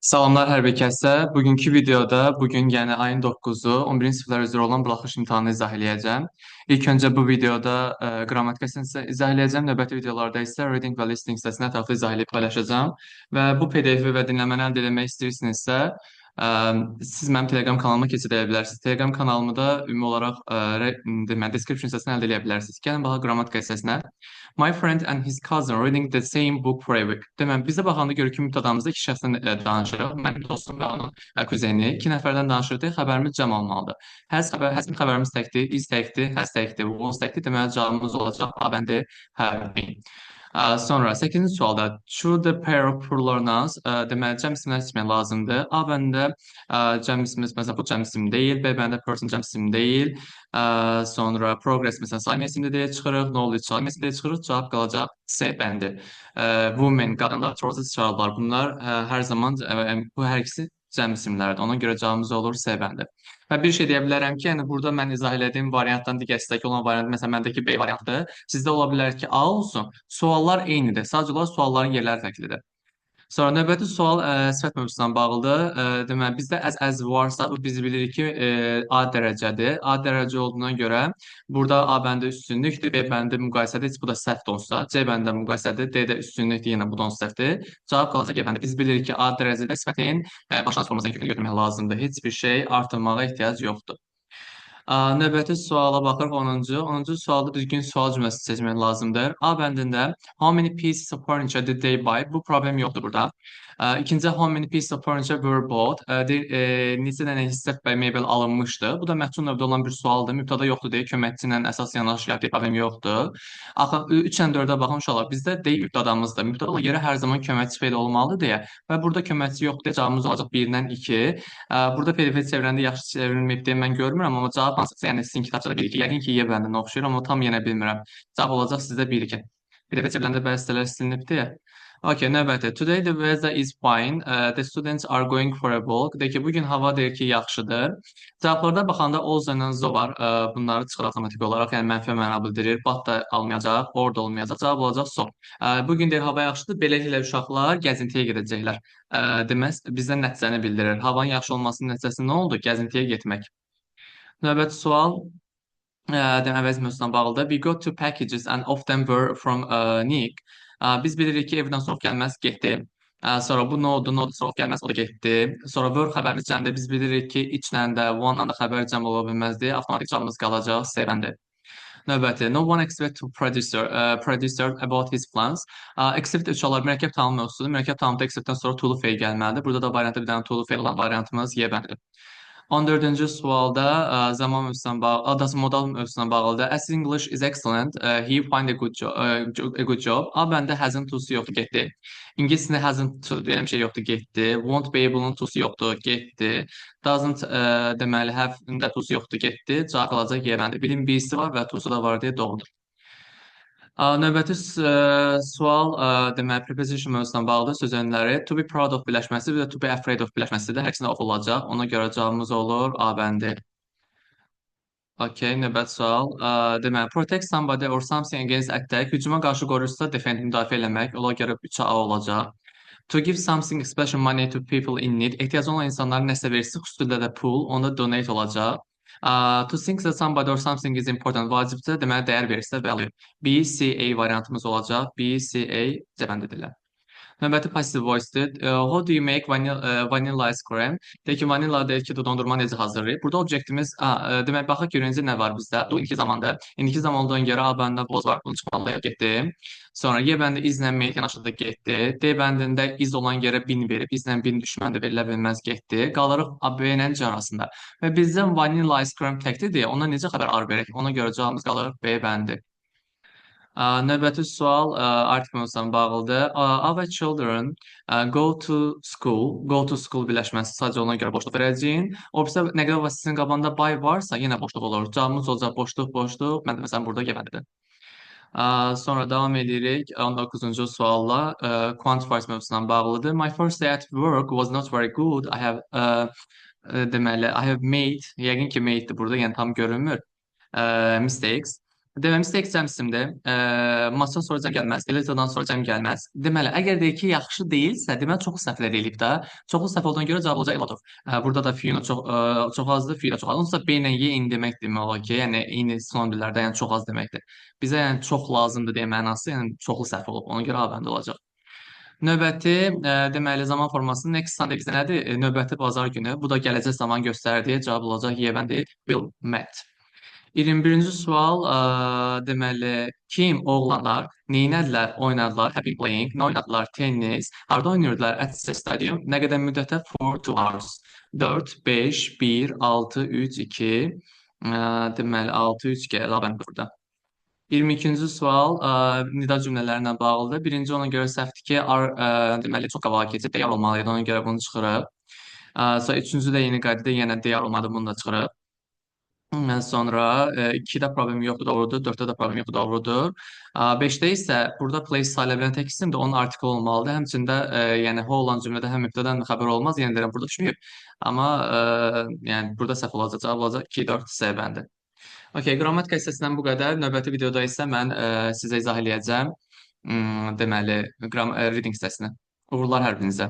Salamlar hər bir kəsə. Bugünkü videoda yəni ayın 9-u 11-ci siniflər üzrə olan buraxılış imtahanını izah eləyəcəm. İlk öncə bu videoda qrammatik hissəsini izah eləyəcəm. Növbəti videolarda isə reading və listening hissəsini ətraflı izah edib paylaşacağam. Və bu PDF-i və dinləməni əldə etmək istəyirsinizsə, siz mənim Telegram kanalıma keçid edə bilərsiniz. Telegram kanalımı da ümumi olaraq deməli description hissəsindən əldə edə bilərsiniz. Gəlin baxaq qrammatika hissəsinə. My friend and his cousin reading the same book for a week. Deməli, bizə baxanda görə ki, mübtədamızda iki şəxsdən danışırıq. Mənim dostum və onun kuzeni. İki nəfərdən danışırdıq. Xəbərimiz cəm olmalıdır. Həzm xəbərimiz təkdir, is təkdir, has təkdir, was təkdir. Deməli, cavabımız olacaq A bəndi have been. Sonra 8-ci sualda choose the pair of plural nouns. Deməli, cəm isimlər seçmək lazımdır. A bəndə cəm ismimiz məsələn bu cəm isim deyil, B bəndə person cəm isim deyil. Sonra progress məsələn sayma isimli deyə çıxırıq, knowledge sayma isimli deyə çıxırıq, cavab qalacaq C bəndi. Women, qadınlar, trousers, çarlar. Bunlar hər zaman bu hər ikisi cəm isimlərdir. Ona görə cavabımız olur C bəndi. Və bir şey deyə bilərəm ki, yəni burada mən izah elədiyim variantdan digərsindəki olan variant, məsələn, məndəki B variantı, sizdə ola bilər ki, A olsun. Suallar eynidir. Sadəcə olaraq sualların yerləri fərqlidir. Sonra növbəti sual sifət mövzusuna bağlıdır. Deməli, bizdə as varsa, bu biz bilirik ki, A dərəcədir. A dərəcə olduğuna görə burada A bəndə üstünlükdür, B bəndə müqayisədir, heç bu da səhvdir onsa. C bəndə müqayisədir, D də üstünlükdür, yenə bu da onun səhvdir. Cavab qalacaq E bəndə. Biz bilirik ki, A dərəcədə sifətin başlanğıc formasına kökünü götürmək lazımdır. Heç bir şey artırmağa ehtiyac yoxdur. Növbəti suala baxırıq 10-cu. 10-cu sualda düzgün sual cümləsi seçmək lazımdır. A bəndində how many pieces of furniture did they buy? Bu problem yoxdur burada. İkinci how many pieces of furniture were bought? Neçə dənə hissə və mebel alınmışdı? Bu da məhsul növdə olan bir sualdır. Mübtəda yoxdur deyə köməkçi ilə əsas yanaşı gəldi. Problem yoxdur. Axı 3-lə 4-ə baxın uşaqlar. Bizdə deyil mübtədamızdır. Mübtəda yerə hər zaman köməkçi feil olmalıdır deyə və burada köməkçi yoxdur deyə cavabımız olacaq 1-dən 2. Burada PDF çevirəndə yaxşı çevrilməyib deyə mən görmürəm, amma cavab hansısa, yəni sizin kitabçada 1-2. Yəqin ki, Y bəndinə oxşayır, amma tam yenə bilmirəm. Cavab olacaq sizdə 1-2. PDF çevriləndə bəzi hissələr silinibdi. Okay, növbəti. Today the weather is fine. The students are going for a walk. Deyir ki, bugün hava deyir ki, yaxşıdır. Cavablarda baxanda also ilə zo var. Bunları çıxır avtomatik olaraq, yəni mənfi məna bildirir. But da almayacaq, or da olmayacaq. Cavab olacaq so. Bugün deyir hava yaxşıdır. Beləliklə uşaqlar gəzintiyə gedəcəklər. Deməz bizə nəticəni bildirir. Havanın yaxşı olmasının nəticəsi nə oldu? Gəzintiyə getmək. Növbəti sual demək əvəz mövzusuna bağlıdır. We got two packages and of them were from Nick. Biz bilirik ki, evdən soğuk gəlməz getdi. Sonra bu nə oldu? Nə oldu? Soğuk gəlməz o da getdi. Sonra were xəbərimiz cəmdir. Biz bilirik ki, içlə də, one-la da xəbər cəm ola bilməzdi. Avtomatik cavabımız qalacaq C bəndi. Növbəti. No one expect to producer about his plans. Except üç olar mürəkkəb tamam mövzusudur. Mürəkkəb tamamda exceptdən sonra to-lu feil gəlməlidir. Burada da variantda bir dənə to-lu feil olan variantımız Y bəndidir. 14-cü sualda zaman mövzusuna bağlı, adası modal mövzusuna bağlıdır. As English is excellent, he find a good job. A good job. A bəndə hasn't to'su yoxdur, getdi. İngiliscəsində hasn't to deyilən bir şey yoxdur, getdi. Won't be able'ın to'su yoxdur, getdi. Doesn't deməli have-ın da to'su yoxdur, getdi. Cavab qalacaq Y bəndi. Birin birisi var və to'su da var deyə doğrudur. Növbəti sual deməli preposition mövzusuna bağlıdır. Söz önləri to be proud of birləşməsi bir də to be afraid of birləşməsidir. Hər ikisində of olacaq. Ona görə cavabımız olur A bəndi. Okay, növbəti sual. Deməli protect somebody or something against attack. Hücuma qarşı qoruyursa defend müdafiə eləmək. Ona görə 3 A olacaq. To give something special money to people in need. Ehtiyacı olan insanlara nəsə versə, xüsusilə də pul, onda donate olacaq. To think that somebody or something is important vacibsə, deməli dəyər verirsə value. B, C, A variantımız olacaq. B, C, A cəbəndidirlər. Növbəti passive voice-dir. How do you make vanilla ice cream? Deyir ki, vanilla deyir ki, dondurma necə hazırlayır? Burada objektimiz, demək, baxaq görüncə nə var bizdə? Bu indiki zamanda. İndiki zaman olduğuna görə A bəndində was var, bunu çıxmalıya getdi. Sonra Y bəndi izlə make yanaşıda getdi. D bəndində iz olan yerə bin verib, izlə bin düşməndə verilə bilməz getdi. Qalırıq A, B ilə C arasında. Və bizdən vanilla ice cream təkdir deyə ona necə xəbər ar verək? Ona görə cavabımız qalır B bəndi. Növbəti sual artıq mövzusuna bağlıdır. Our children go to school. Go to school birləşməsi sadəcə ona görə boşluq verəcəyin. O birisi nəqliyyat vasitəsinin qabağında by varsa yenə boşluq olur. Cavabımız olacaq boşluq, boşluq. Mən də məsələn burada yeməlidir. Sonra davam edirik 19-cu sualla quantifiers mövzusuna bağlıdır. My first day at work was not very good. I have deməli I have made, yəqin ki madedir burada, yəni tam görünmür. Mistakes. Deməli, mistake cəm isimdir. Matchdan sonra cəm gəlməz, deletedən sonra cəm gəlməz. Deməli, əgər deyək ki, yaxşı deyilsə, deməli çoxlu səhvlər eləyib də. Çoxlu səhv olduğuna görə cavab olacaq eladır. Burada da few çox azdır, few də çox az. Onsuz da B ilə Y eyni demək demək olar ki, yəni eyni sinonimlərdə, yəni çox az deməkdir. Bizə yəni çox lazımdır deyə mənası, yəni çoxlu səhv olub. Ona görə A bəndə olacaq. Növbəti, deməli, zaman forması next Sunday bizdə nədir? Növbəti bazar günü. Bu da gələcək zaman göstərdiyi cavab olacaq Y bəndi will met. 21-ci sual, deməli, kim oğlanlar neynədilər, oynadılar, happy playing, nə oynadılar, tennis, harda oynayırdılar, at the stadium, nə qədər müddətə, for 2 hours, 4, 5, 1, 6, 3, 2, deməli, 6, 3, bəndə burada. 22-ci sual nida cümlələrlə bağlıdır. Birinci ona görə səhvdir ki, deməli, çox qabağa keçib, deyar olmalıydı, ona görə bunu çıxırıb. Sonra üçüncü də yeni qaydada yenə deyar olmadı, bunu da çıxırıb. Ondan sonra 2-də problem yoxdur, doğrudur. 4-də də problem yoxdur, doğrudur. 5-də isə burada place sayıla bilən tək isimdir, onun artikel olmalıdır. Həmçində yəni ho olan cümlədə həm mübtədən xəbər olmaz. Yenə deyirəm, burada düşməyib. Amma yəni burada səhv olacaq, cavab olacaq 2, 4, C bəndi. Okay, qrammatika hissəsindən bu qədər. Növbəti videoda isə mən sizə izah eləyəcəm deməli reading hissəsini. Uğurlar hər birinizə.